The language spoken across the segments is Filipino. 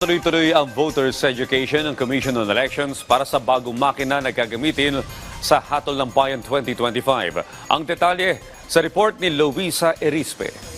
Tuloy-tuloy ang voters education ng Commission on Elections para sa bagong makina na gagamitin sa Hatol ng Bayan 2025. Ang detalye sa report ni Luisa Erispe.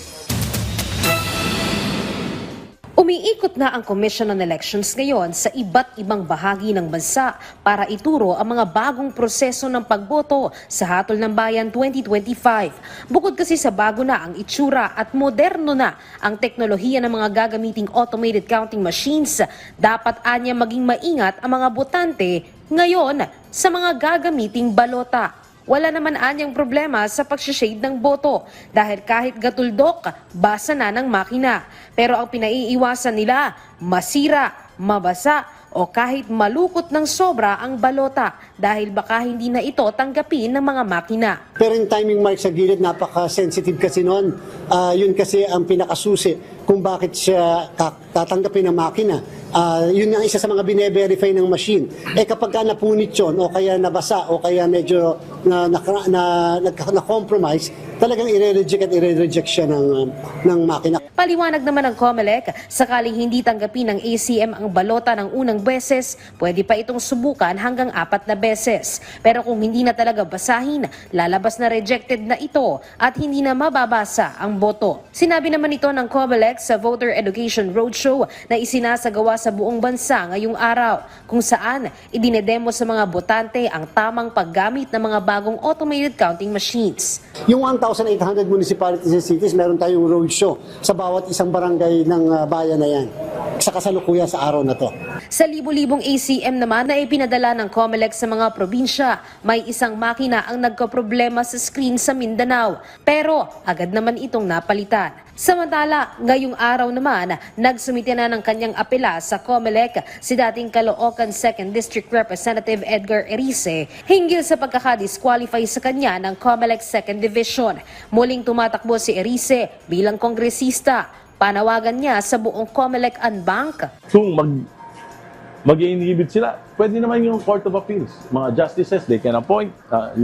Umiikot na ang Commission on Elections ngayon sa iba't ibang bahagi ng bansa para ituro ang mga bagong proseso ng pagboto sa Hatol ng Bayan 2025. Bukod kasi sa bago na ang itsura at moderno na ang teknolohiya ng mga gagamiting automated counting machines, dapat anya maging maingat ang mga botante ngayon sa mga gagamiting balota. Wala naman anyang problema sa pag-shade ng boto dahil kahit gatuldok, basa na ng makina. Pero ang pinaiiwasan nila, masira, mabasa o kahit malukot ng sobra ang balota dahil baka hindi na ito tanggapin ng mga makina. Pero yung timing mark sa gilid, napaka-sensitive kasi noon. Yun kasi ang pinakasusi kung bakit siya tatanggapin ng makina. Yun ang isa sa mga bine-verify ng machine. Kapag napunit yun, o kaya nabasa, o kaya medyo na-compromise, talagang i-reject siya ng makina. Paliwanag naman ng COMELEC, sakaling hindi tanggapin ng ACM ang balota ng unang beses, pwede pa itong subukan hanggang 4 na beses. Pero kung hindi na talaga basahin, lalabas na rejected na ito at hindi na mababasa ang boto. Sinabi naman ito ng COMELEC sa Voter Education Roadshow na isinasagawa sa buong bansa ngayong araw, kung saan idinedemo sa mga botante ang tamang paggamit ng mga bagong automated counting machines. Yung 1,800 municipalities and cities, meron tayong roadshow sa bawat isang barangay ng bayan na yan, sa kasalukuyan sa araw na to. Sa libu-libong ACM naman na ipinadala ng COMELEC sa mga probinsya, may isang makina ang nagkaproblema sa screen sa Mindanao. Pero agad naman itong napalitan. Samantala, ngayong araw naman, nagsumite na ng kanyang apela sa COMELEC si dating Caloocan 2nd District Representative Edgar Erice hinggil sa pagkakadisqualify sa kanya ng COMELEC 2nd Division. Muling tumatakbo si Erice bilang kongresista. Panawagan niya sa buong COMELEC Unbank. Kung mag-inhibit sila, pwede naman yung Court of Appeals. Mga justices, they can appoint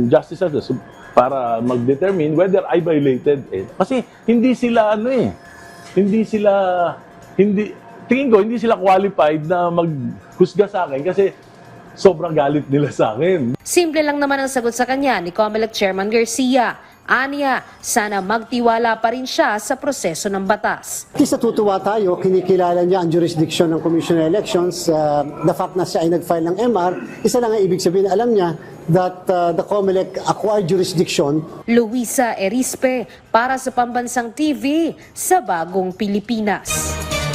justices para mag-determine whether I violated it. Kasi hindi sila tingin ko, hindi sila qualified na maghusga sa akin kasi sobrang galit nila sa akin. Simple lang naman ang sagot sa kanya ni COMELEC Chairman Garcia. Aniya, sana magtiwala pa rin siya sa proseso ng batas. At least natutuwa tayo, kinikilala niya ang jurisdiction ng Commission on Elections. The fact na siya ay nag-file ng MR, isa lang ang ibig sabihin, alam niya that the COMELEC acquired jurisdiction. Luisa Erispe para sa Pambansang TV sa Bagong Pilipinas.